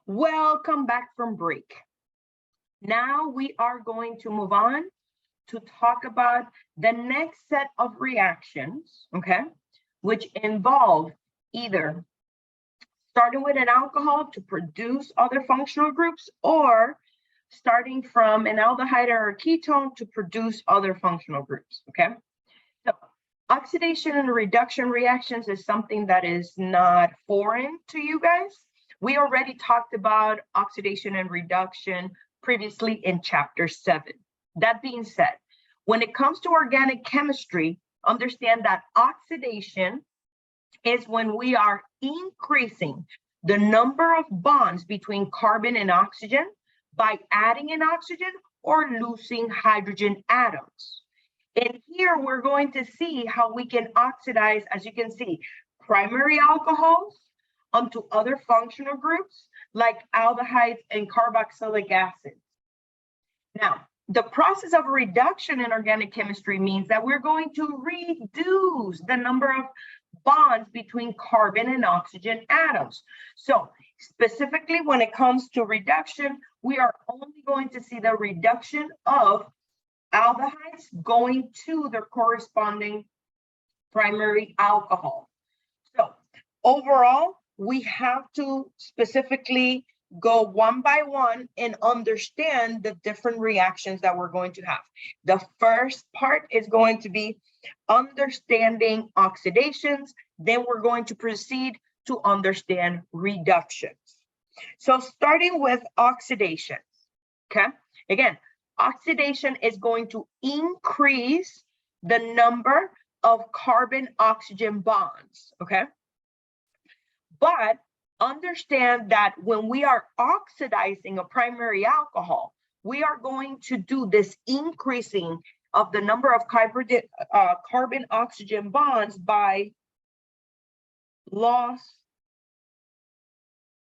Welcome back from break. Now we are going to move on to talk about the next set of reactions, okay, which involve either starting with an alcohol to produce other functional groups or starting from an aldehyde or a ketone to produce other functional groups, okay? So oxidation and reduction reactions is something that is not foreign to you guys. We already talked about oxidation and reduction previously in chapter 7. That being said, when it comes to organic chemistry, understand that oxidation is when we are increasing the number of bonds between carbon and oxygen by adding an oxygen or losing hydrogen atoms. And here we're going to see how we can oxidize, as you can see, primary alcohols onto other functional groups like aldehydes and carboxylic acid. Now, the process of reduction in organic chemistry means that we're going to reduce the number of bonds between carbon and oxygen atoms. So specifically when it comes to reduction, we are only going to see the reduction of aldehydes going to their corresponding primary alcohol. So overall, we have to specifically go one by one and understand the different reactions that we're going to have. The first part is going to be understanding oxidations. Then we're going to proceed to understand reductions. So starting with oxidation, okay? Again, oxidation is going to increase the number of carbon-oxygen bonds, okay? But understand that when we are oxidizing a primary alcohol, we are going to do this increasing of the number of carbon-oxygen bonds by loss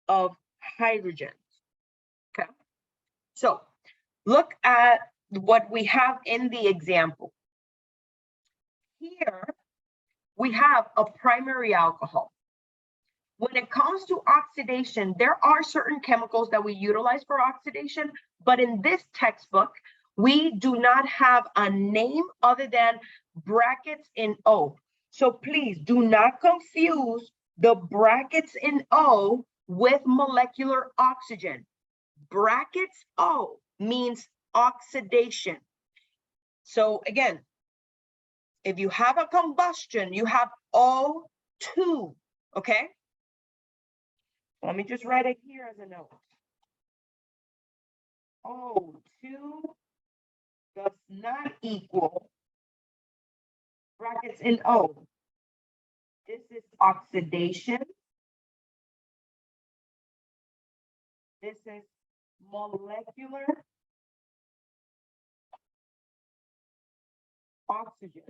of hydrogen, okay? So look at what we have in the example. Here, we have a primary alcohol. When it comes to oxidation, there are certain chemicals that we utilize for oxidation, but in this textbook, we do not have a name other than brackets in O. So please do not confuse the brackets in O with molecular oxygen. Brackets O means oxidation. So again, if you have a combustion, you have O2, okay? Let me just write it here as a note. O2 does not equal brackets in O. This is oxidation. This is molecular oxygen.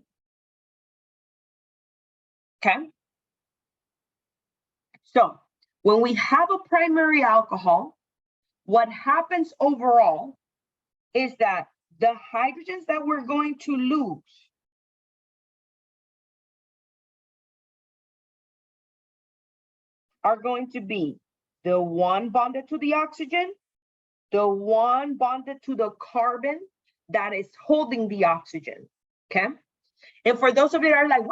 Okay? So when we have a primary alcohol, what happens overall is that the hydrogens that we're going to lose are going to be the one bonded to the oxygen, the one bonded to the carbon that is holding the oxygen, okay? And for those of you that are like,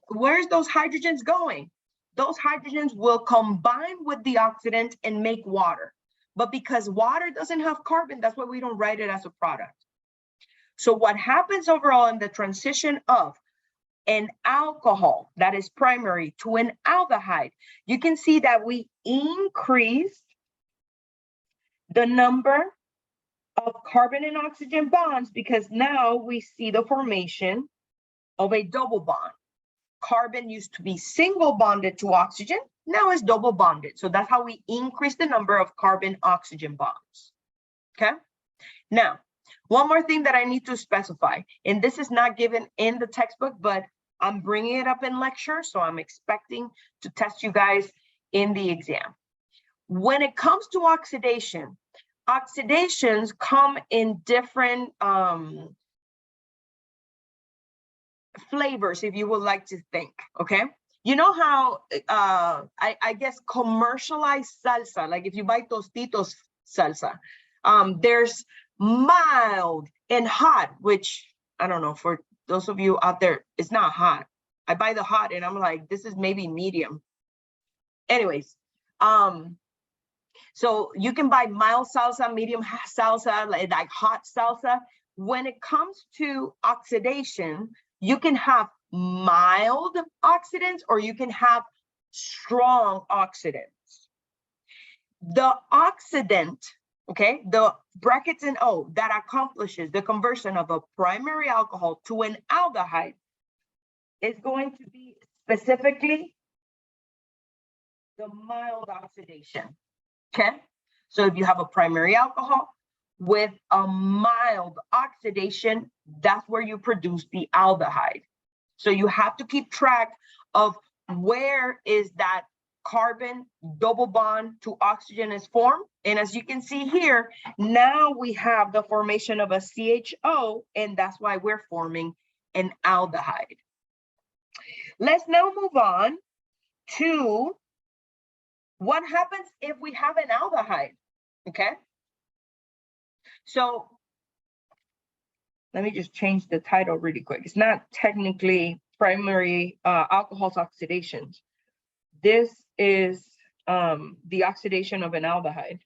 where's those hydrogens going? Those hydrogens will combine with the oxidant and make water. But because water doesn't have carbon, that's why we don't write it as a product. So what happens overall in the transition of an alcohol that is primary to an aldehyde, you can see that we increase the number of carbon and oxygen bonds because now we see the formation of a double bond. Carbon used to be single bonded to oxygen, now it's double bonded. So that's how we increase the number of carbon-oxygen bonds, okay? Now, one more thing that I need to specify, and this is not given in the textbook, but I'm bringing it up in lecture, so I'm expecting to test you guys in the exam. When it comes to oxidation, oxidations come in different flavors, if you would like to think, okay? You know how, I guess, commercialized salsa, like if you buy Tostitos salsa, there's mild and hot, which I don't know, for those of you out there, it's not hot. I buy the hot and I'm like, this is maybe medium. Anyways, so you can buy mild salsa, medium salsa, like hot salsa. When it comes to oxidation, you can have mild oxidants or you can have strong oxidants. The oxidant, okay, the brackets in O, that accomplishes the conversion of a primary alcohol to an aldehyde is going to be specifically the mild oxidation, okay? So if you have a primary alcohol with a mild oxidation, that's where you produce the aldehyde. So you have to keep track of where is that carbon double bond to oxygen is formed. And as you can see here, now we have the formation of a CHO, and that's why we're forming an aldehyde. Let's now move on to what happens if we have an aldehyde, okay? So let me just change the title really quick. It's not technically primary alcohols oxidations. This is the oxidation of an aldehyde.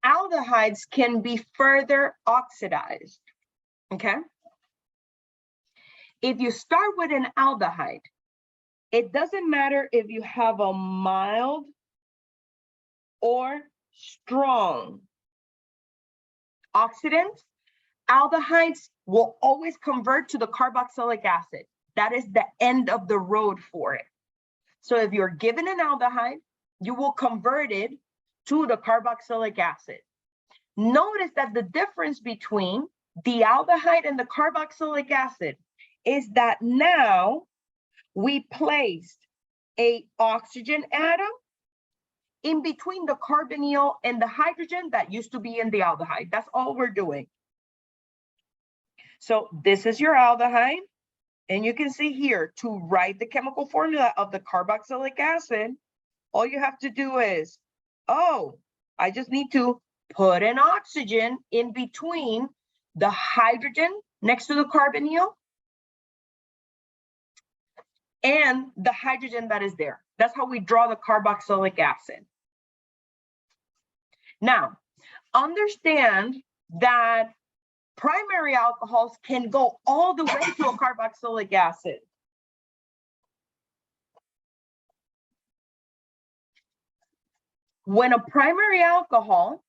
Aldehydes can be further oxidized, okay? If you start with an aldehyde, it doesn't matter if you have a mild or strong oxidant, aldehydes will always convert to the carboxylic acid. That is the end of the road for it. So if you're given an aldehyde, you will convert it to the carboxylic acid. Notice that the difference between the aldehyde and the carboxylic acid is that now we placed an oxygen atom in between the carbonyl and the hydrogen that used to be in the aldehyde. That's all we're doing. So this is your aldehyde. And you can see here, to write the chemical formula of the carboxylic acid, all you have to do is, oh, I just need to put an oxygen in between the hydrogen next to the carbonyl and the hydrogen that is there. That's how we draw the carboxylic acid. Now, understand that primary alcohols can go all the way to a carboxylic acid. When a primary alcohol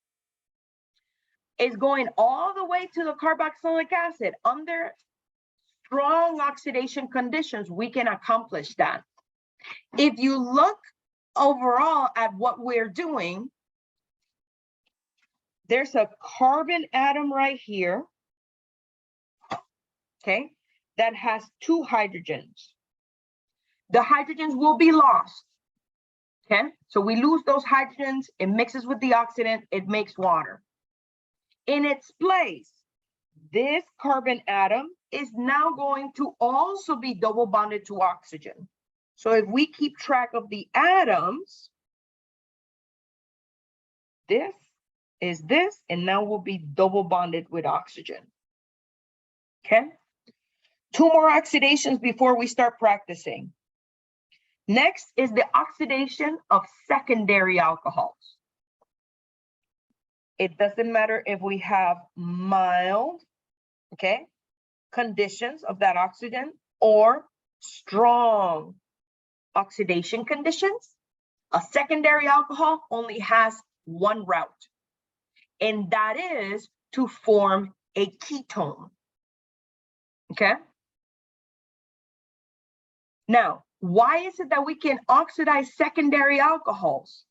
is going all the way to the carboxylic acid under strong oxidation conditions, we can accomplish that. If you look overall at what we're doing, there's a carbon atom right here, okay, that has two hydrogens. The hydrogens will be lost, okay? So we lose those hydrogens, it mixes with the oxidant, it makes water. In its place, this carbon atom is now going to also be double bonded to oxygen. So if we keep track of the atoms, this is this, and now we'll be double bonded with oxygen. Okay? 2 more oxidations before we start practicing. Next is the oxidation of secondary alcohols. It doesn't matter if we have mild, okay, conditions of that oxygen or strong oxidation conditions. A secondary alcohol only has one route, and that is to form a ketone, okay? Now, why is it that we can oxidize secondary alcohols?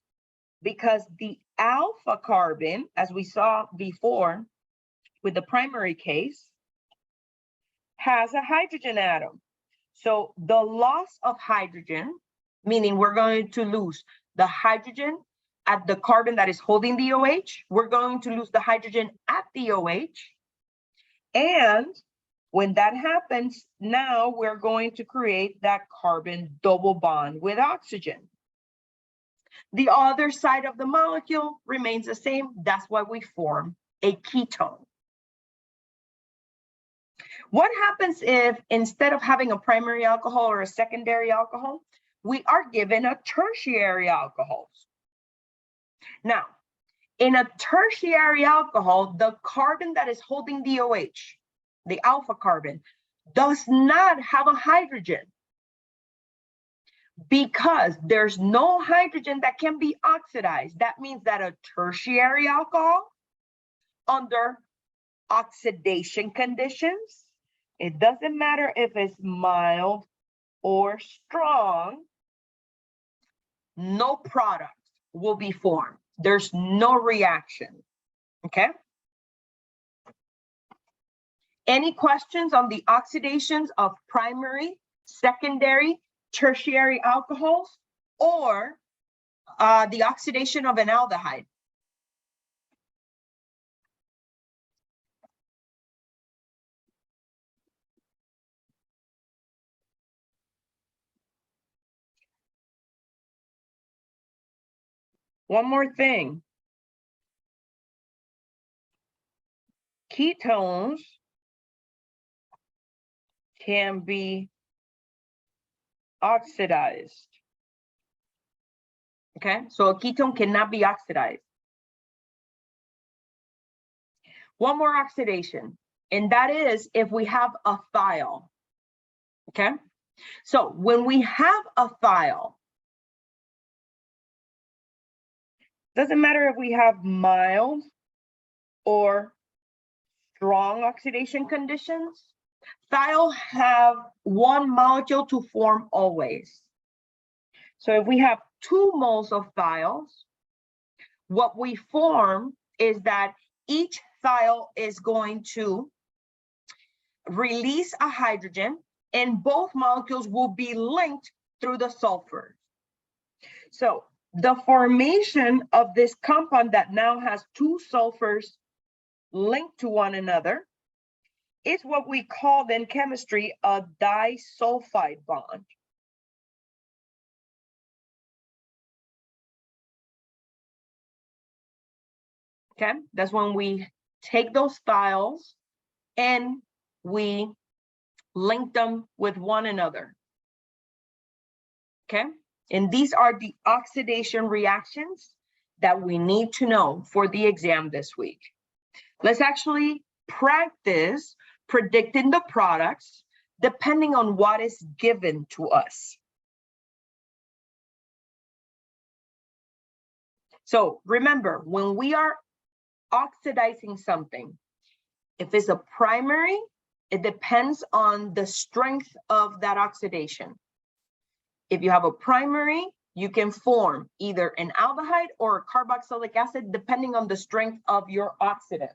Because the alpha carbon, as we saw before with the primary case, has a hydrogen atom. So the loss of hydrogen, meaning we're going to lose the hydrogen at the carbon that is holding the OH, we're going to lose the hydrogen at the OH. And when that happens, now we're going to create that carbon double bond with oxygen. The other side of the molecule remains the same. That's why we form a ketone. What happens if instead of having a primary alcohol or a secondary alcohol, we are given a tertiary alcohol? Now, in a tertiary alcohol, the carbon that is holding the OH, the alpha carbon, does not have a hydrogen because there's no hydrogen that can be oxidized. That means that a tertiary alcohol under oxidation conditions, it doesn't matter if it's mild or strong, no product will be formed. There's no reaction, okay? Any questions on the oxidations of primary, secondary, tertiary alcohols, or the oxidation of an aldehyde? One more thing. Ketones can be oxidized. Okay, so a ketone cannot be oxidized. One more oxidation, and that is if we have a thiol. Okay, so when we have a thiol, doesn't matter if we have mild or strong oxidation conditions, thiol have one molecule to form always. So if we have 2 moles of thiols, what we form is that each thiol is going to release a hydrogen and both molecules will be linked through the sulfur. So the formation of this compound that now has 2 sulfurs linked to one another is what we call in chemistry a disulfide bond. Okay, that's when we take those thiols and we link them with one another. Okay, and these are the oxidation reactions that we need to know for the exam this week. Let's actually practice predicting the products depending on what is given to us. So remember, when we are oxidizing something, if it's a primary, it depends on the strength of that oxidation. If you have a primary, you can form either an aldehyde or a carboxylic acid, depending on the strength of your oxidant.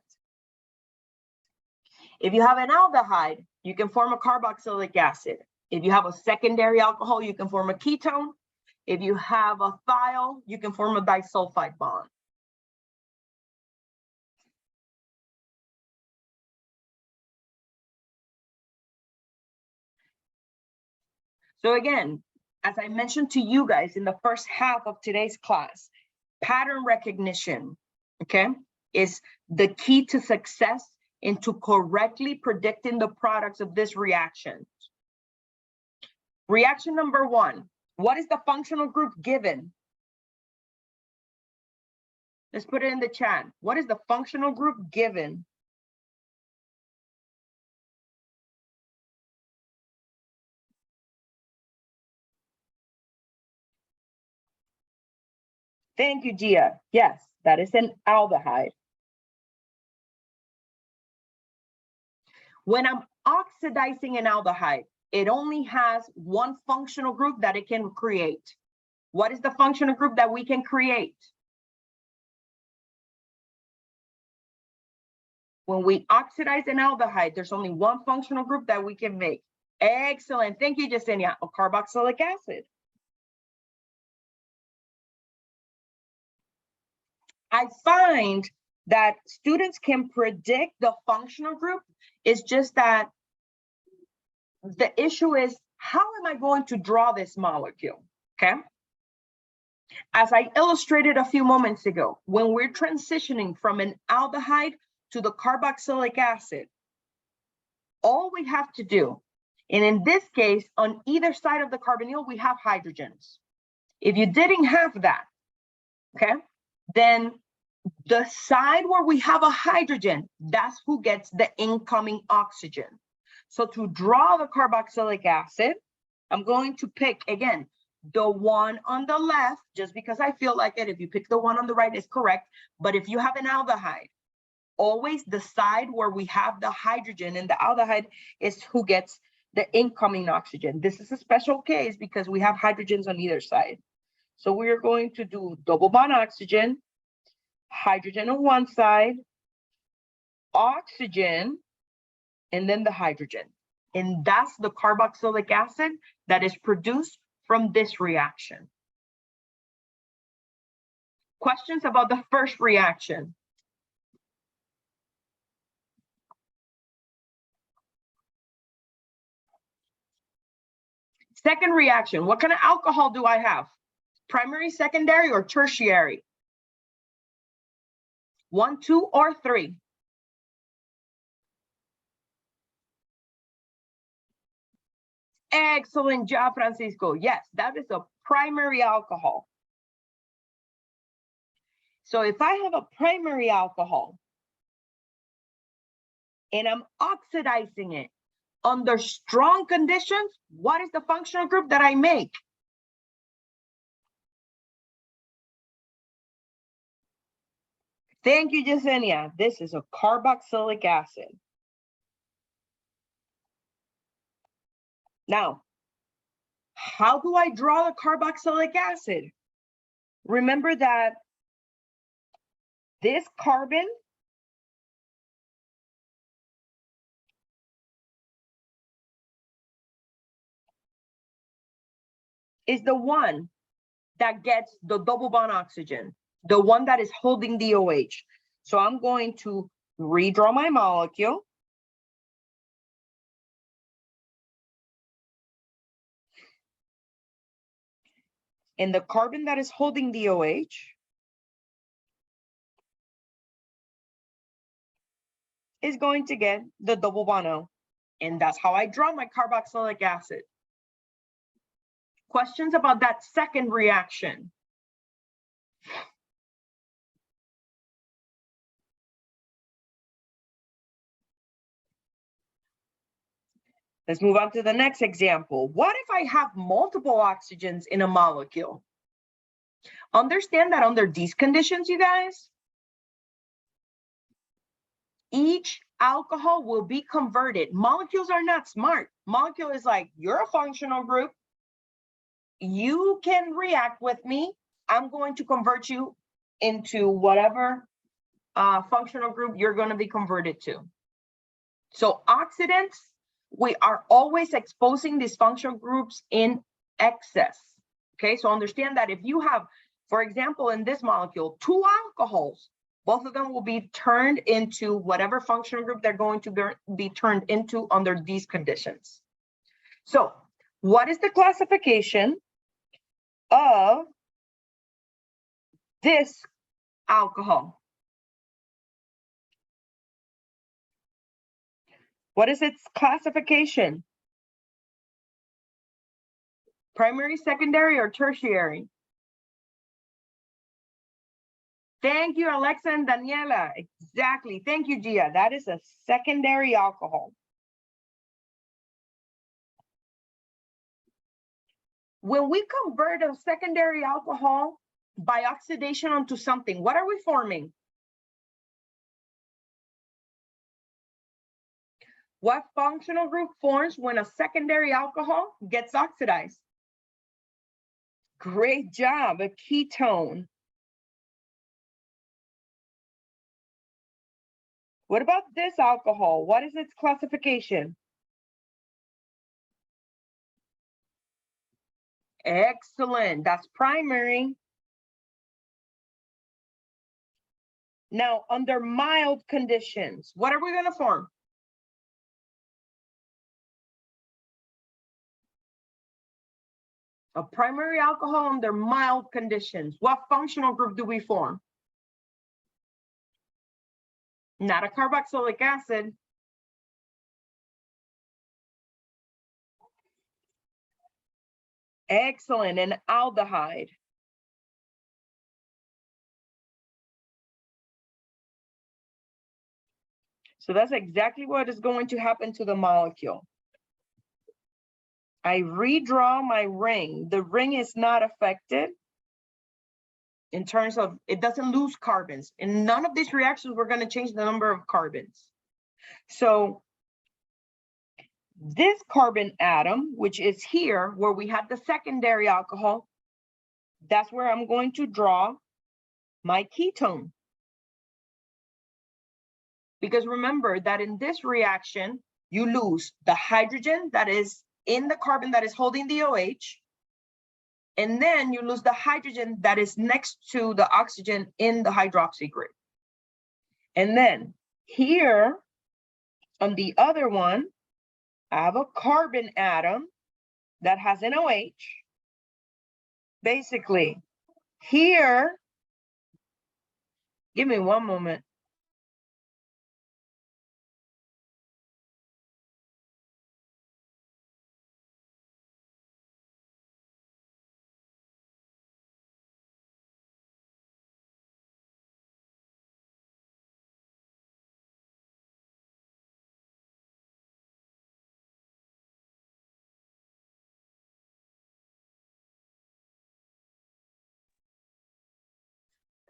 If you have an aldehyde, you can form a carboxylic acid. If you have a secondary alcohol, you can form a ketone. If you have a thiol, you can form a disulfide bond. So again, as I mentioned to you guys in the first half of today's class, pattern recognition, okay, is the key to success into correctly predicting the products of this reaction. Reaction number 1, what is the functional group given? Let's put it in the chat. What is the functional group given? Thank you, Gia. Yes, that is an aldehyde. When I'm oxidizing an aldehyde, it only has one functional group that it can create. What is the functional group that we can create? When we oxidize an aldehyde, there's only one functional group that we can make. Excellent. Thank you, Yesenia. Carboxylic acid. I find that students can predict the functional group. It's just that the issue is, how am I going to draw this molecule? Okay. As I illustrated a few moments ago, when we're transitioning from an aldehyde to the carboxylic acid, all we have to do, and in this case, on either side of the carbonyl, we have hydrogens. If you didn't have that, okay, then the side where we have a hydrogen, that's who gets the incoming oxygen. So to draw the carboxylic acid, I'm going to pick, again, the one on the left, just because I feel like it. If you pick the one on the right, is correct. But if you have an aldehyde, always the side where we have the hydrogen in the aldehyde is who gets the incoming oxygen. This is a special case because we have hydrogens on either side. So we are going to do double bond oxygen, hydrogen on one side, oxygen, and then the hydrogen. And that's the carboxylic acid that is produced from this reaction. Questions about the first reaction? Second reaction, what kind of alcohol do I have? Primary, secondary, or tertiary? 1, 2, or 3? Excellent job, Francisco. Yes, that is a primary alcohol. So if I have a primary alcohol and I'm oxidizing it under strong conditions, what is the functional group that I make? Thank you, Yesenia. This is a carboxylic acid. Now, how do I draw the carboxylic acid? Remember that this carbon is the one that gets the double bond oxygen, the one that is holding the OH. So I'm going to redraw my molecule. And the carbon that is holding the OH is going to get the double bond O. And that's how I draw my carboxylic acid. Questions about that second reaction? Let's move on to the next example. What if I have multiple oxygens in a molecule? Understand that under these conditions, you guys, each alcohol will be converted. Molecules are not smart. Molecule is like, you're a functional group. You can react with me. I'm going to convert you into whatever functional group you're going to be converted to. So oxidants, we are always exposing these functional groups in excess. Okay, so understand that if you have, for example, in this molecule, 2 alcohols, both of them will be turned into whatever functional group they're going to be turned into under these conditions. So what is the classification of this alcohol? What is its classification? Primary, secondary, or tertiary? Thank you, Alexa and Daniela. Exactly. Thank you, Gia. That is a secondary alcohol. When we convert a secondary alcohol by oxidation onto something, what are we forming? What functional group forms when a secondary alcohol gets oxidized? Great job, a ketone. What about this alcohol? What is its classification? Excellent. That's primary. Now, under mild conditions, what are we going to form? A primary alcohol under mild conditions. What functional group do we form? Not a carboxylic acid. Excellent, an aldehyde. So that's exactly what is going to happen to the molecule. I redraw my ring. The ring is not affected in terms of, it doesn't lose carbons. In none of these reactions, we're going to change the number of carbons. So this carbon atom, which is here where we had the secondary alcohol, that's where I'm going to draw my ketone. Because remember that in this reaction, you lose the hydrogen that is in the carbon that is holding the OH, and then you lose the hydrogen that is next to the oxygen in the hydroxy group. And then here on the other one, I have a carbon atom that has an OH. Basically, here, give me one moment.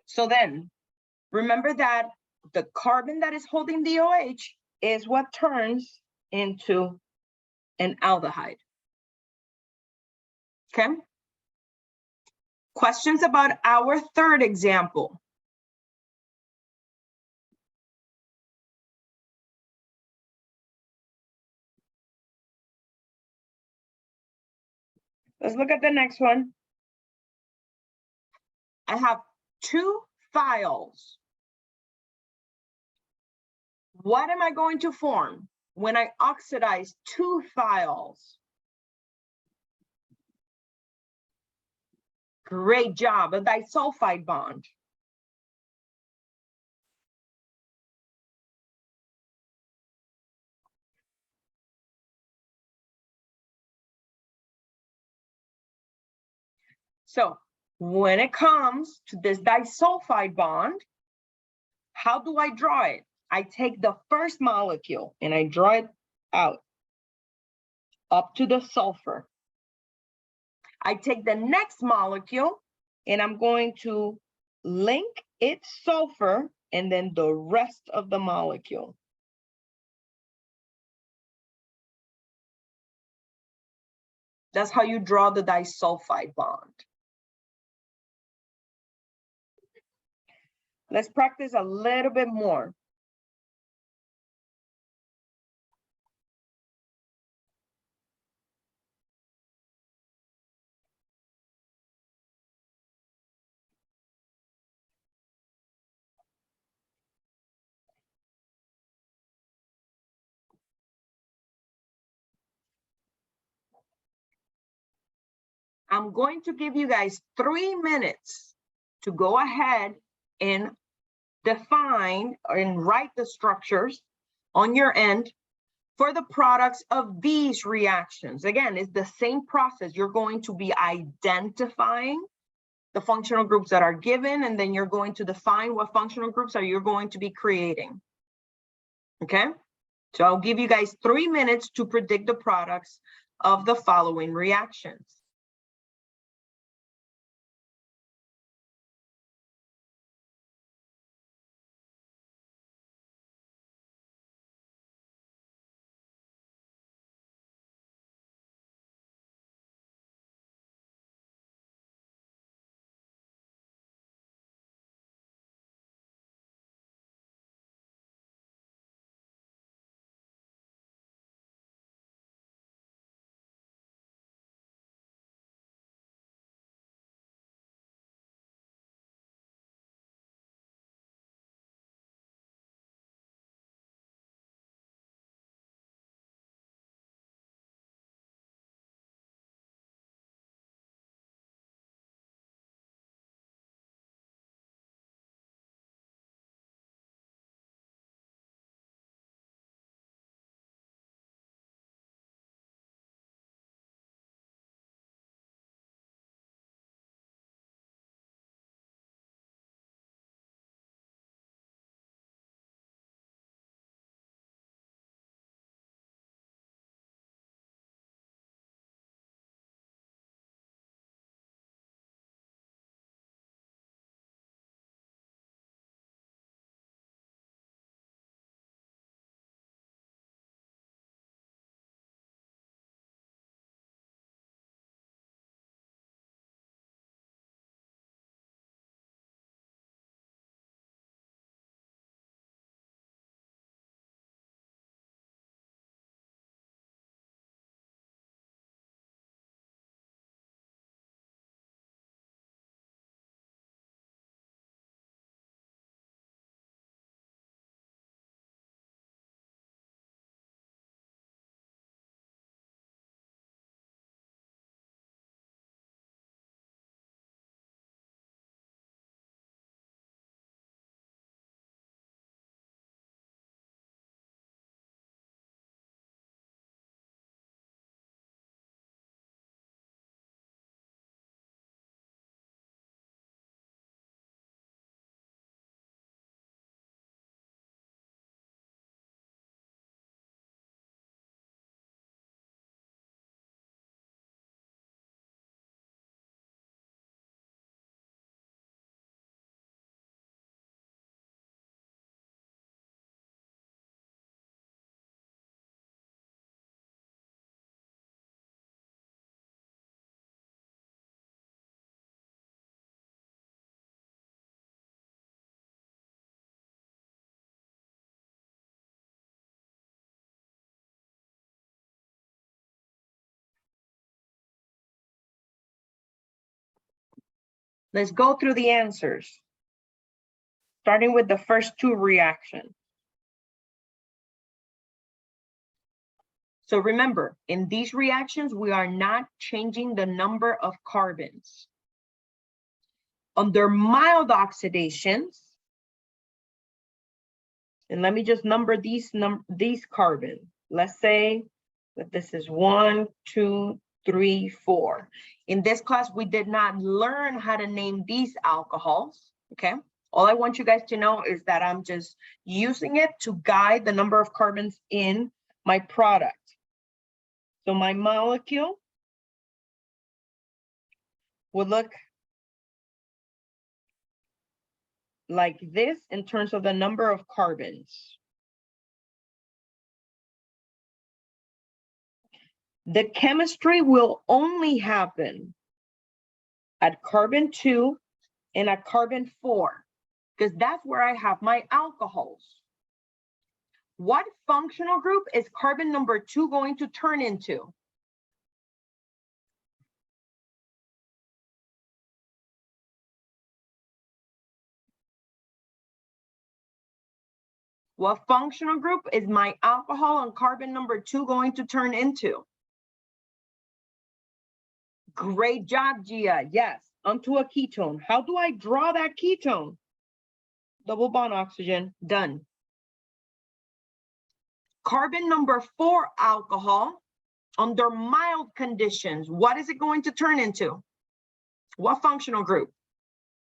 So then, remember that the carbon that is holding the OH is what turns into an aldehyde. Okay? Questions about our third example? Let's look at the next one. I have two thiols. What am I going to form when I oxidize two thiols? Great job, a disulfide bond. So when it comes to this disulfide bond, how do I draw it? I take the first molecule and I draw it out up to the sulfur. I take the next molecule and I'm going to link its sulfur and then the rest of the molecule. That's how you draw the disulfide bond. Let's practice a little bit more. I'm going to give you guys 3 minutes to go ahead and define and write the structures on your end for the products of these reactions. Again, it's the same process. You're going to be identifying the functional groups that are given, and then you're going to define what functional groups are you going to be creating. Okay? So I'll give you guys 3 minutes to predict the products of the following reactions. Let's go through the answers, starting with the first two reactions. So remember, in these reactions, we are not changing the number of carbons. Under mild oxidations, and let me just number these carbons. Let's say that this is 1, 2, 3, 4. In this class, we did not learn how to name these alcohols, okay? All I want you guys to know is that I'm just using it to guide the number of carbons in my product. So my molecule would look like this in terms of the number of carbons. The chemistry will only happen at carbon 2 and at carbon 4, because that's where I have my alcohols. What functional group is carbon number 2 going to turn into? What functional group is my alcohol on carbon number 2 going to turn into? Great job, Gia. Yes, onto a ketone. How do I draw that ketone? Double bond oxygen, done. Carbon number 4 alcohol, under mild conditions, what is it going to turn into? What functional group?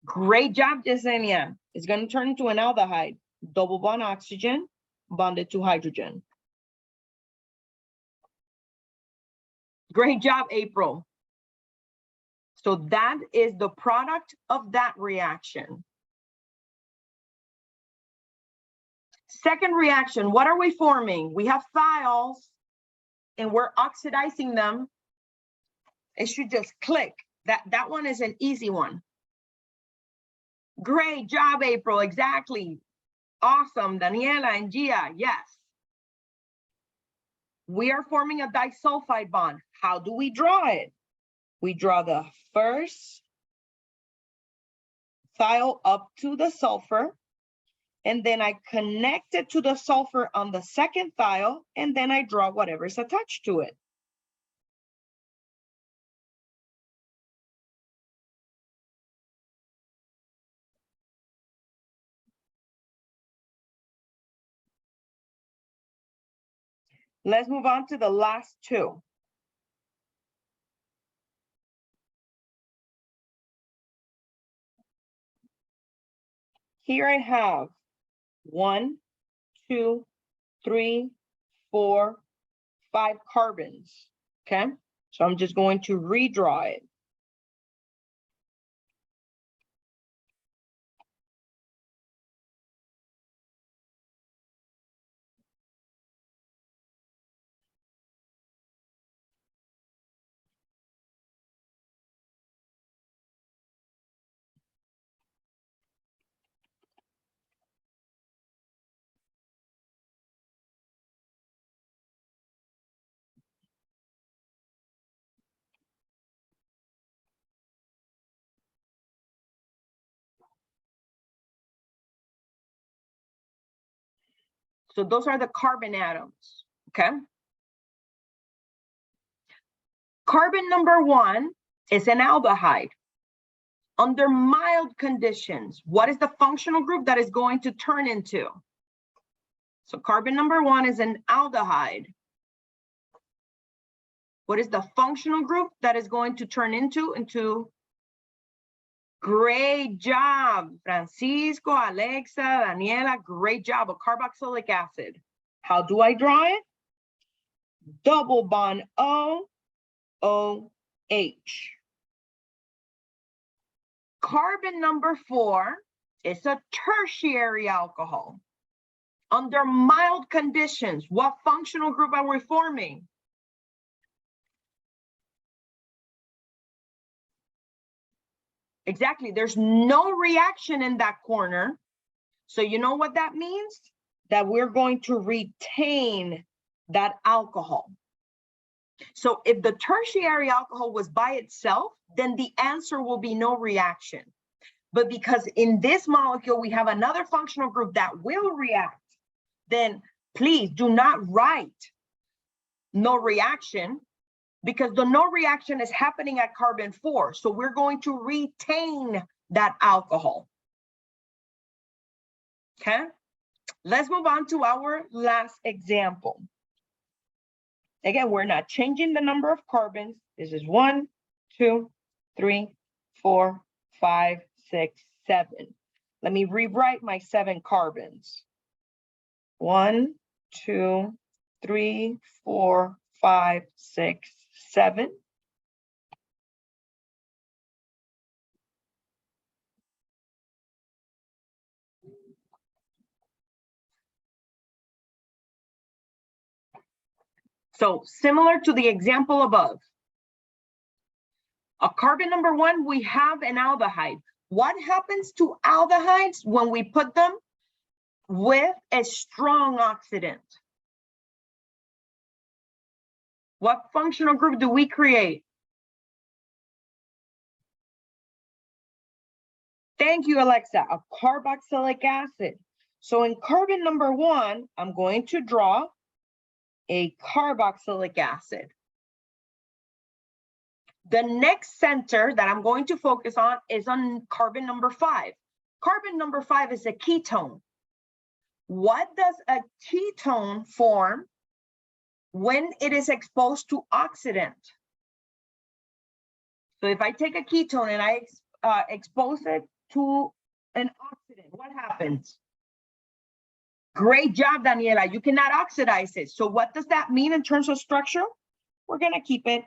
Great job, Yesenia. It's going to turn into an aldehyde. Double bond oxygen bonded to hydrogen. Great job, April. So that is the product of that reaction. Second reaction, what are we forming? We have thiols and we're oxidizing them. It should just click. That one is an easy one. Great job, April. Exactly. Awesome, Daniela and Gia. Yes. We are forming a disulfide bond. How do we draw it? We draw the first thiol up to the sulfur, and then I connect it to the sulfur on the second thiol, and then I draw whatever's attached to it. Let's move on to the last two. Here I have 1, 2, 3, 4, 5 carbons, okay? So I'm just going to redraw it. So those are the carbon atoms, okay? Carbon number 1 is an aldehyde. Under mild conditions, what is the functional group that is going to turn into? So carbon number 1 is an aldehyde. What is the functional group that is going to turn into? Great job, Francisco, Alexa, Daniela, great job, a carboxylic acid. How do I draw it? Double bond O, OH. Carbon number 4 is a tertiary alcohol. Under mild conditions, what functional group are we forming? Exactly, there's no reaction in that corner. So you know what that means? That we're going to retain that alcohol. So if the tertiary alcohol was by itself, then the answer will be no reaction. But because in this molecule, we have another functional group that will react, then please do not write no reaction, because the no reaction is happening at carbon 4. So we're going to retain that alcohol. Okay, let's move on to our last example. Again, we're not changing the number of carbons. This is 1, 2, 3, 4, 5, 6, 7. Let me rewrite my 7 carbons. 1, 2, 3, 4, 5, 6, 7. So similar to the example above, a carbon number 1, we have an aldehyde. What happens to aldehydes when we put them with a strong oxidant? What functional group do we create? Thank you, Alexa, a carboxylic acid. So in carbon number 1, I'm going to draw a carboxylic acid. The next center that I'm going to focus on is on carbon number 5. Carbon number 5 is a ketone. What does a ketone form when it is exposed to oxidant? So if I take a ketone and I expose it to an oxidant, what happens? Great job, Daniela. You cannot oxidize it. So what does that mean in terms of structure? We're going to keep it.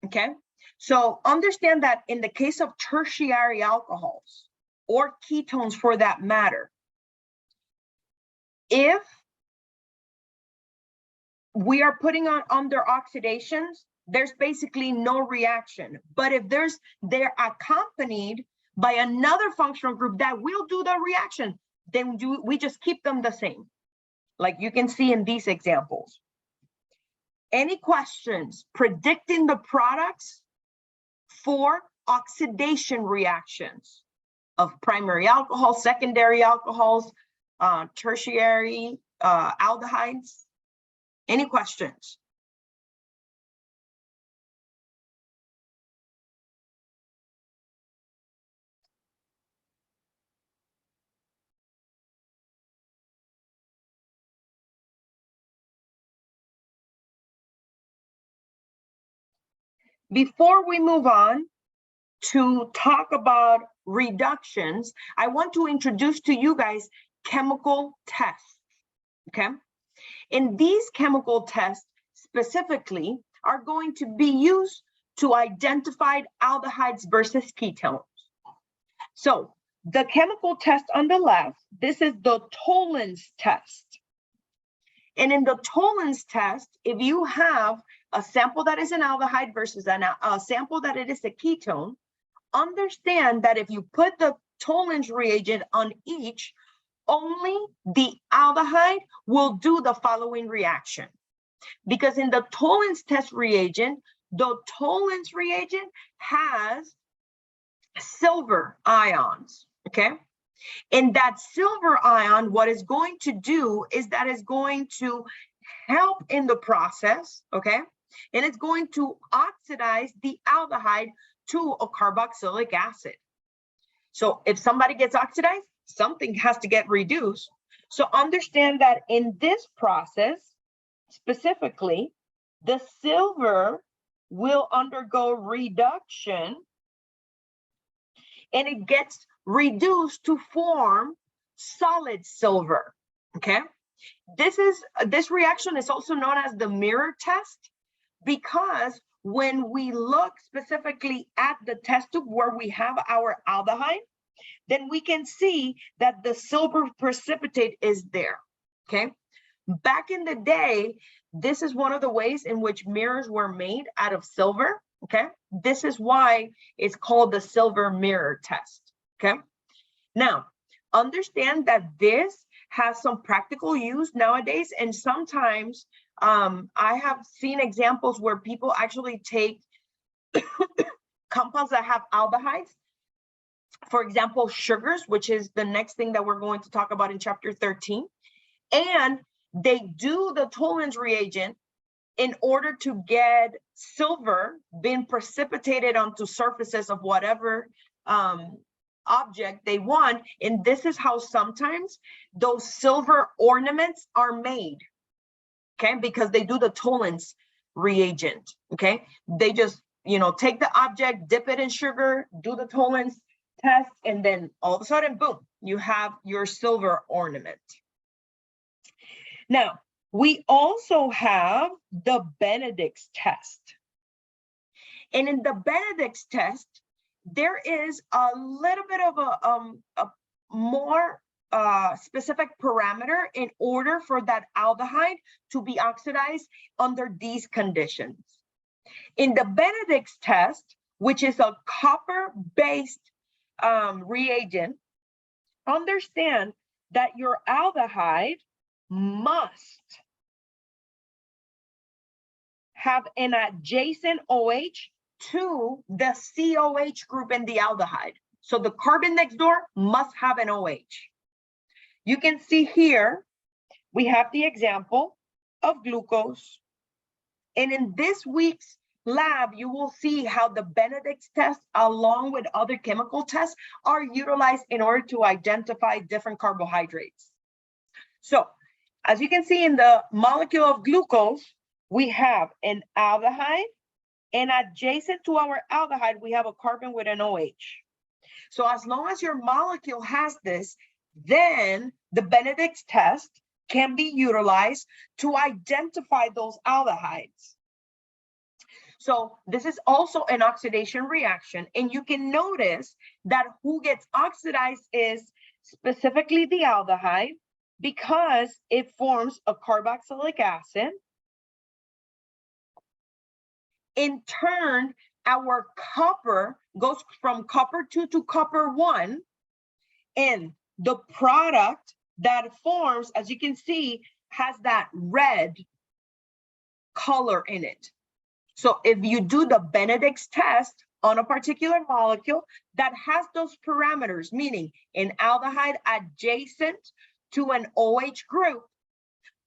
Okay. So understand that in the case of tertiary alcohols, or ketones for that matter, if we are putting on under oxidations, there's basically no reaction. But if they're accompanied by another functional group that will do the reaction, then we just keep them the same, like you can see in these examples. Any questions predicting the products for oxidation reactions of primary alcohols, secondary alcohols, tertiary aldehydes? Any questions? Before we move on to talk about reductions, I want to introduce to you guys chemical tests, okay? And these chemical tests specifically are going to be used to identify aldehydes versus ketones. So the chemical test on the left, this is the Tollens test. And in the Tollens test, if you have a sample that is an aldehyde versus a sample that it is a ketone, understand that if you put the Tollens reagent on each, only the aldehyde will do the following reaction. Because in the Tollens test reagent, the Tollens reagent has silver ions, okay? And that silver ion, what it's going to do is that it's going to help in the process, okay? And it's going to oxidize the aldehyde to a carboxylic acid. So if somebody gets oxidized, something has to get reduced. So understand that in this process, specifically, the silver will undergo reduction and it gets reduced to form solid silver, okay? This reaction is also known as the mirror test, because when we look specifically at the test tube where we have our aldehyde, then we can see that the silver precipitate is there, okay? Back in the day, this is one of the ways in which mirrors were made out of silver, okay? This is why it's called the silver mirror test, okay? Now, understand that this has some practical use nowadays. And sometimes I have seen examples where people actually take compounds that have aldehydes, for example, sugars, which is the next thing that we're going to talk about in chapter 13. And they do the Tollens reagent in order to get silver being precipitated onto surfaces of whatever object they want. And this is how sometimes those silver ornaments are made, okay? Because they do the Tollens reagent, okay? They just, you know, take the object, dip it in sugar, do the Tollens test, and then all of a sudden, boom, you have your silver ornament. Now, we also have the Benedict's test. And in the Benedict's test, there is a little bit of a more specific parameter in order for that aldehyde to be oxidized under these conditions. In the Benedict's test, which is a copper-based reagent, understand that your aldehyde must have an adjacent OH to the COH group in the aldehyde. So the carbon next door must have an OH. You can see here, we have the example of glucose. And in this week's lab, you will see how the Benedict's test, along with other chemical tests, are utilized in order to identify different carbohydrates. So, as you can see in the molecule of glucose, we have an aldehyde, and adjacent to our aldehyde, we have a carbon with an OH. So as long as your molecule has this, then the Benedict's test can be utilized to identify those aldehydes. So this is also an oxidation reaction, and you can notice that who gets oxidized is specifically the aldehyde, because it forms a carboxylic acid. In turn, our copper goes from copper 2 to copper 1, and the product that forms, as you can see, has that red color in it. So if you do the Benedict's test on a particular molecule that has those parameters, meaning an aldehyde adjacent to an OH group,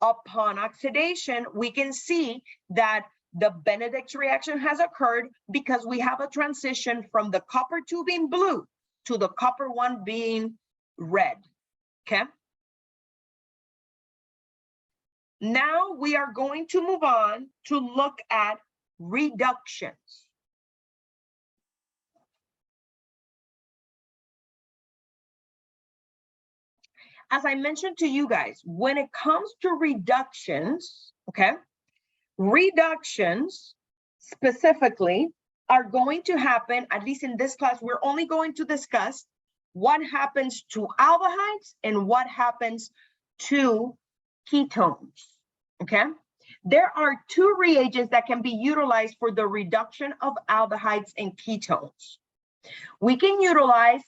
upon oxidation, we can see that the Benedict's reaction has occurred because we have a transition from the copper 2 being blue to the copper 1 being red, okay? Now we are going to move on to look at reductions. As I mentioned to you guys, when it comes to reductions, okay, reductions specifically are going to happen, at least in this class, we're only going to discuss what happens to aldehydes and what happens to ketones, okay? There are two reagents that can be utilized for the reduction of aldehydes and ketones. We can utilize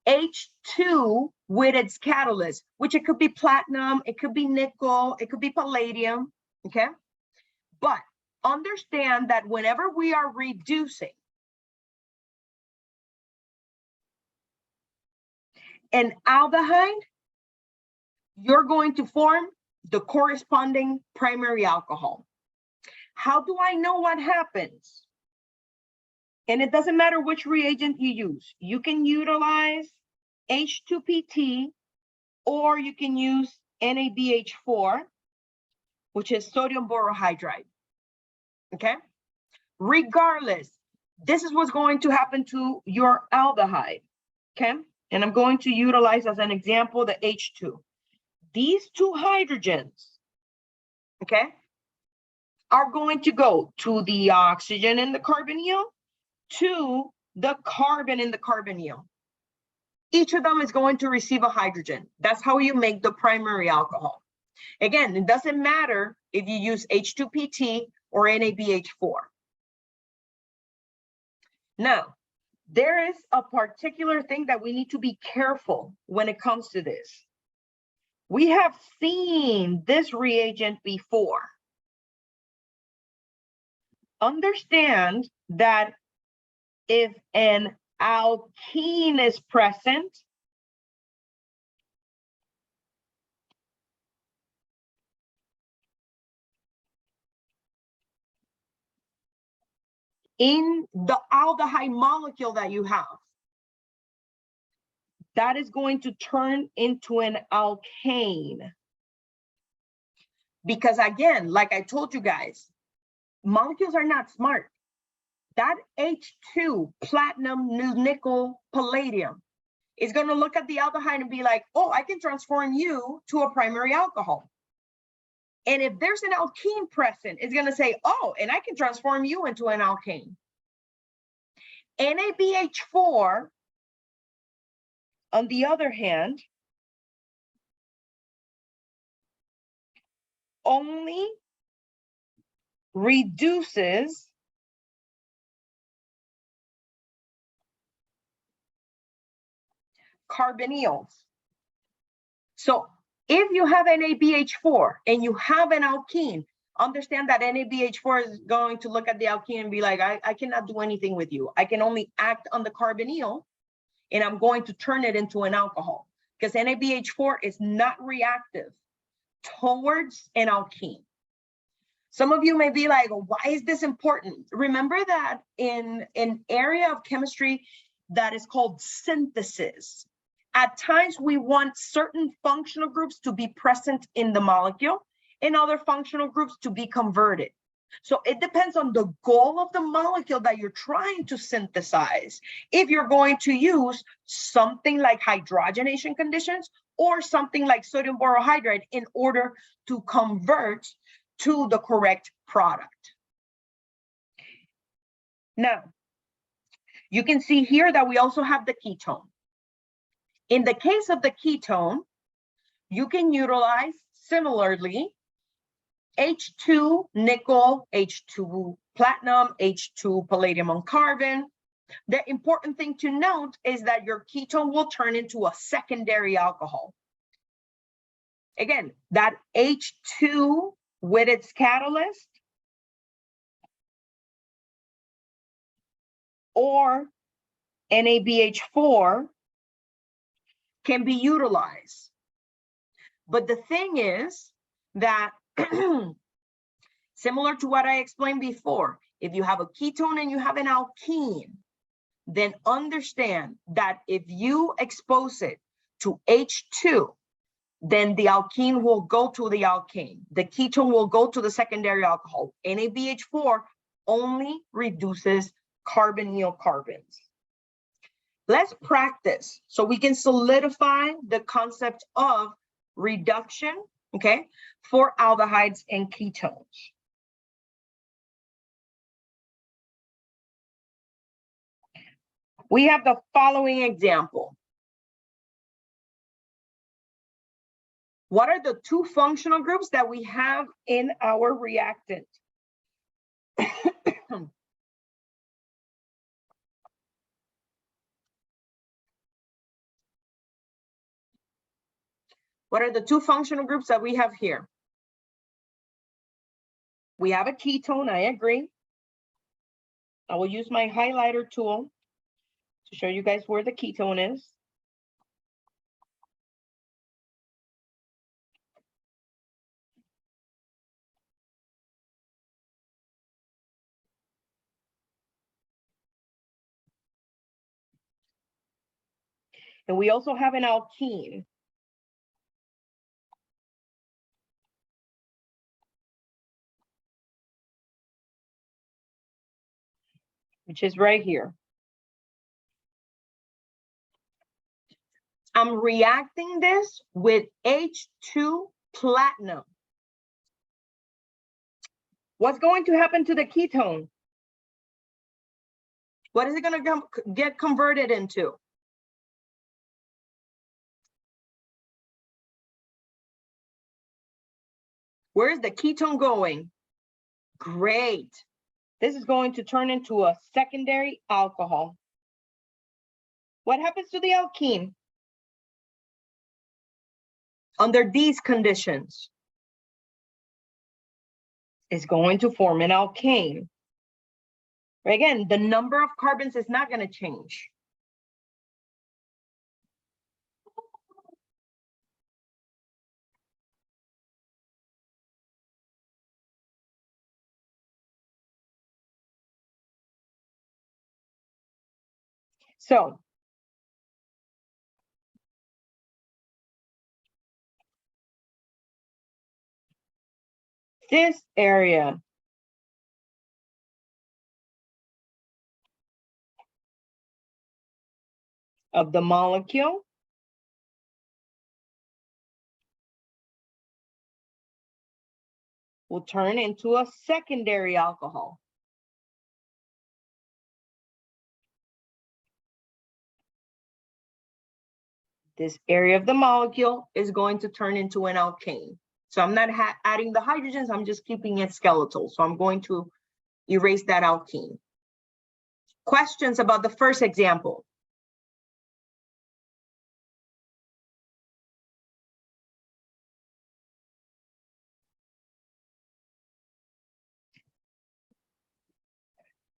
H2 with its catalyst, which it could be platinum, it could be nickel, it could be palladium, okay? But understand that whenever we are reducing an aldehyde, you're going to form the corresponding primary alcohol. How do I know what happens? And it doesn't matter which reagent you use. You can utilize H2PT, or you can use NaBH4, which is sodium borohydride, okay? Regardless, this is what's going to happen to your aldehyde, okay? And I'm going to utilize as an example the H2. These two hydrogens, okay, are going to go to the oxygen in the carbonyl, to the carbon in the carbonyl. Each of them is going to receive a hydrogen. That's how you make the primary alcohol. Again, it doesn't matter if you use H2PT or NaBH4. Now, there is a particular thing that we need to be careful when it comes to this. We have seen this reagent before. Understand that if an alkene is present, in the aldehyde molecule that you have, that is going to turn into an alkane. Because again, like I told you guys, molecules are not smart. That H2, platinum, nickel, palladium, is going to look at the aldehyde and be like, oh, I can transform you to a primary alcohol. And if there's an alkene present, it's going to say, oh, and I can transform you into an alkane. NABH4, on the other hand, only reduces carbonyls. So if you have NABH4 and you have an alkene, understand that NABH4 is going to look at the alkene and be like, I cannot do anything with you. I can only act on the carbonyl, and I'm going to turn it into an alcohol, because NABH4 is not reactive towards an alkene. Some of you may be like, why is this important? Remember that in an area of chemistry that is called synthesis, at times we want certain functional groups to be present in the molecule and other functional groups to be converted. So it depends on the goal of the molecule that you're trying to synthesize. If you're going to use something like hydrogenation conditions or something like sodium borohydride in order to convert to the correct product. Now, you can see here that we also have the ketone. In the case of the ketone, you can utilize similarly H2 nickel, H2 platinum, H2 palladium on carbon. The important thing to note is that your ketone will turn into a secondary alcohol. Again, that H2 with its catalyst or NABH4 can be utilized. But the thing is that similar to what I explained before, if you have a ketone and you have an alkene, then understand that if you expose it to H2, then the alkene will go to the alkane. The ketone will go to the secondary alcohol. NABH4 only reduces carbonyl carbons. Let's practice so we can solidify the concept of reduction, okay, for aldehydes and ketones. We have the following example. What are the two functional groups that we have in our reactant? What are the two functional groups that we have here? We have a ketone, I agree. I will use my highlighter tool to show you guys where the ketone is. And we also have an alkene. Which is right here. I'm reacting this with H2 platinum. What's going to happen to the ketone? What is it going to get converted into? Where is the ketone going? Great. This is going to turn into a secondary alcohol. What happens to the alkene? under these conditions is going to form an alkane. Again, the number of carbons is not going to change. So this area of the molecule will turn into a secondary alcohol. This area of the molecule is going to turn into an alkane. So I'm not adding the hydrogens, I'm just keeping it skeletal. So I'm going to erase that alkene. Questions about the first example?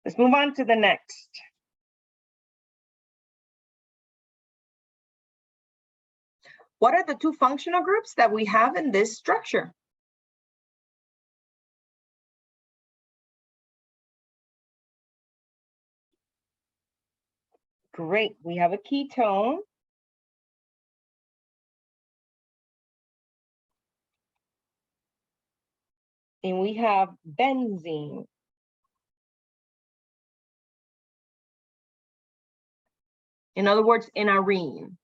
Let's move on to the next. What are the two functional groups that we have in this structure? Great, we have a ketone. And we have benzene. In other words, an arene.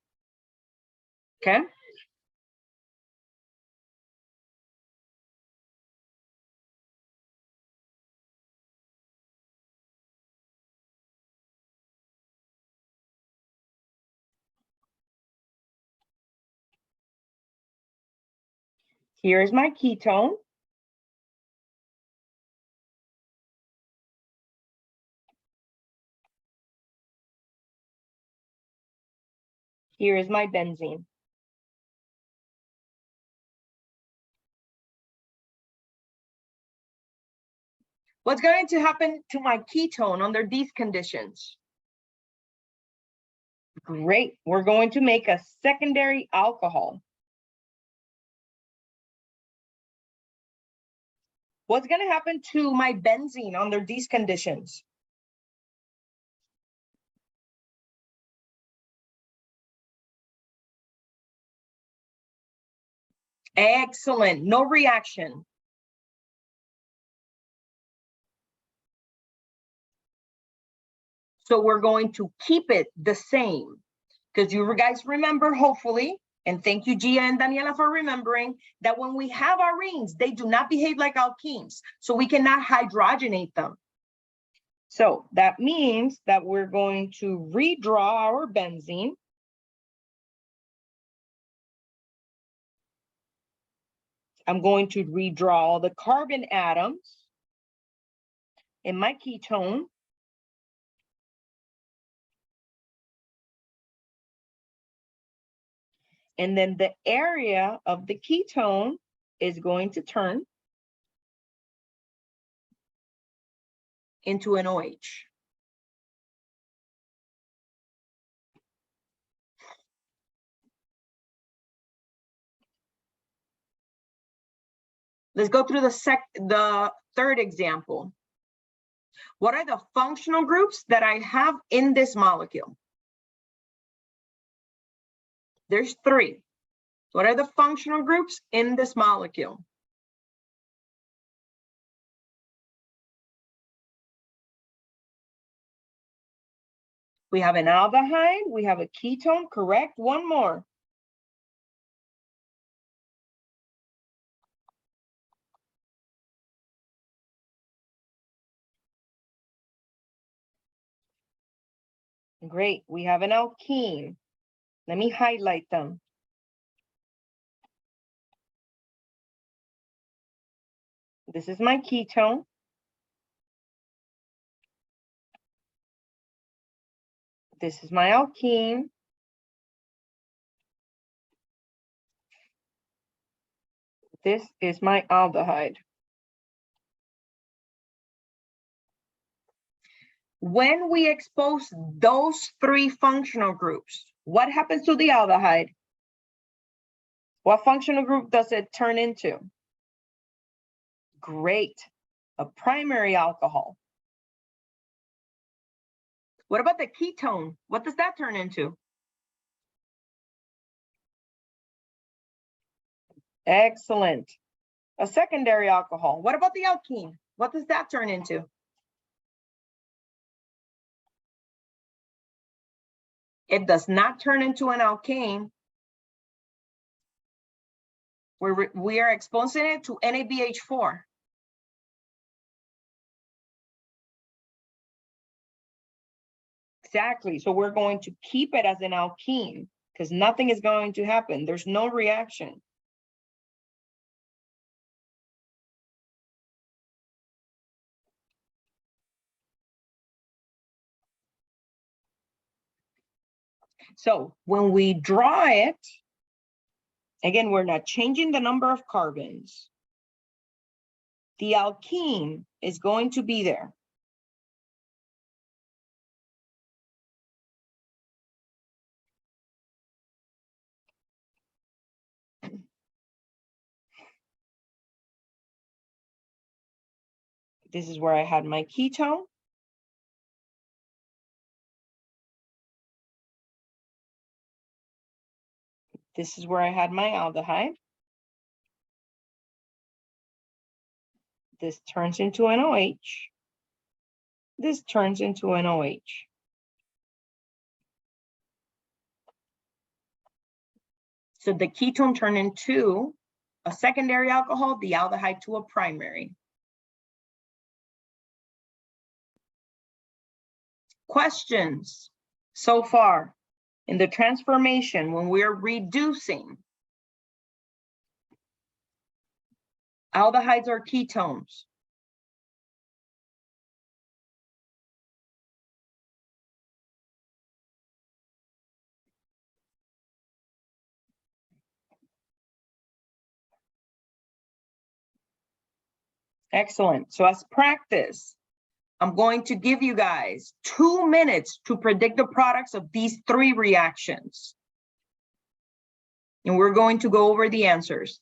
Okay? Here's my ketone. Here is my benzene. What's going to happen to my ketone under these conditions? Great, we're going to make a secondary alcohol. What's going to happen to my benzene under these conditions? Excellent, no reaction. So we're going to keep it the same, because you guys remember, hopefully, and thank you, Gia and Daniela, for remembering that when we have arenes, they do not behave like alkenes, so we cannot hydrogenate them. So that means that we're going to redraw our benzene. I'm going to redraw all the carbon atoms in my ketone. And then the area of the ketone is going to turn into an OH. Let's go through the third example. What are the functional groups that I have in this molecule? There's three. What are the functional groups in this molecule? We have an aldehyde, we have a ketone, correct? One more. Great, we have an alkene. Let me highlight them. This is my ketone. This is my alkene. This is my aldehyde. When we expose those three functional groups, what happens to the aldehyde? What functional group does it turn into? Great, a primary alcohol. What about the ketone? What does that turn into? Excellent. A secondary alcohol. What about the alkene? What does that turn into? It does not turn into an alkane. We are exposing it to NABH4. Exactly. So we're going to keep it as an alkene because nothing is going to happen. There's no reaction. So when we draw it, again, we're not changing the number of carbons. The alkene is going to be there. This is where I had my ketone. This is where I had my aldehyde. This turns into an OH. This turns into an OH. So the ketone turned into a secondary alcohol, the aldehyde to a primary. Questions so far in the transformation when we're reducing aldehydes or ketones? Excellent. So as practice, I'm going to give you guys 2 minutes to predict the products of these 3 reactions. And we're going to go over the answers.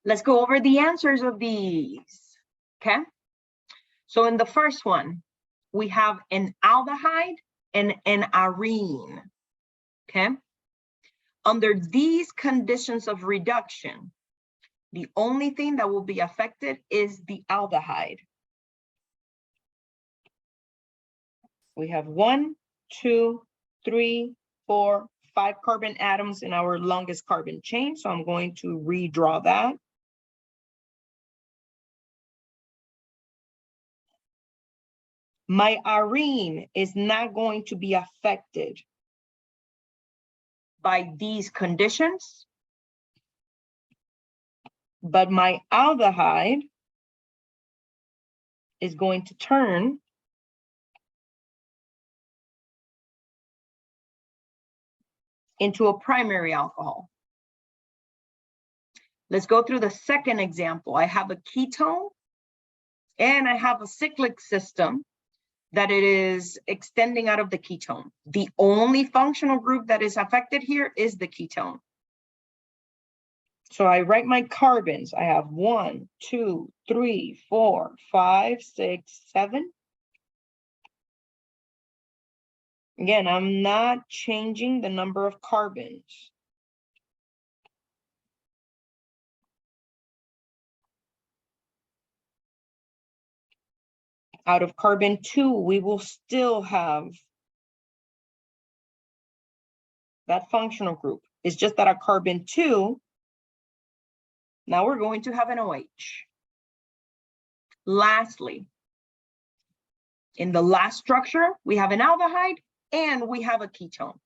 Let's go over the answers of these, okay? So in the first one, we have an aldehyde and an arene, okay? Under these conditions of reduction, the only thing that will be affected is the aldehyde. We have 1, 2, 3, 4, 5 carbon atoms in our longest carbon chain. So I'm going to redraw that. My arene is not going to be affected by these conditions, but my aldehyde is going to turn into a primary alcohol. Let's go through the second example. I have a ketone and I have a cyclic system that it is extending out of the ketone. The only functional group that is affected here is the ketone. So I write my carbons. I have 1, 2, 3, 4, 5, 6, 7. Again, I'm not changing the number of carbons. Out of carbon 2, we will still have that functional group. It's just that our carbon 2, now we're going to have an OH. Lastly, in the last structure, we have an aldehyde and we have a ketone.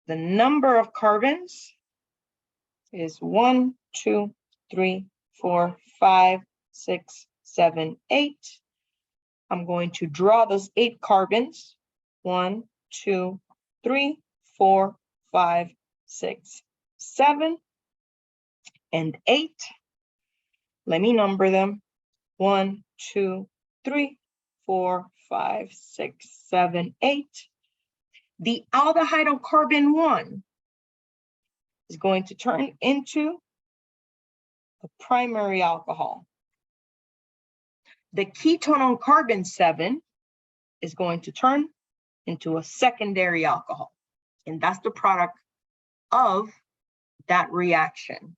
The number of carbons is 1, 2, 3, 4, 5, 6, 7, 8. I'm going to draw those 8 carbons. 1, 2, 3, 4, 5, 6, 7, and 8. Let me number them. 1, 2, 3, 4, 5, 6, 7, 8. The aldehyde on carbon 1 is going to turn into a primary alcohol. The ketone on carbon 7 is going to turn into a secondary alcohol. And that's the product of that reaction.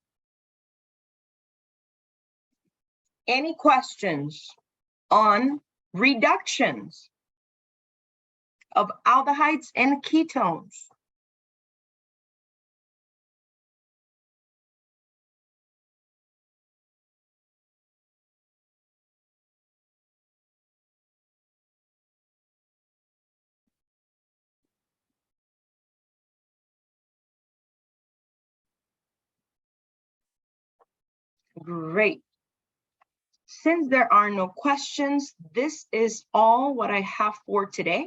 Any questions on reductions of aldehydes and ketones? Great. Since there are no questions, this is all what I have for today.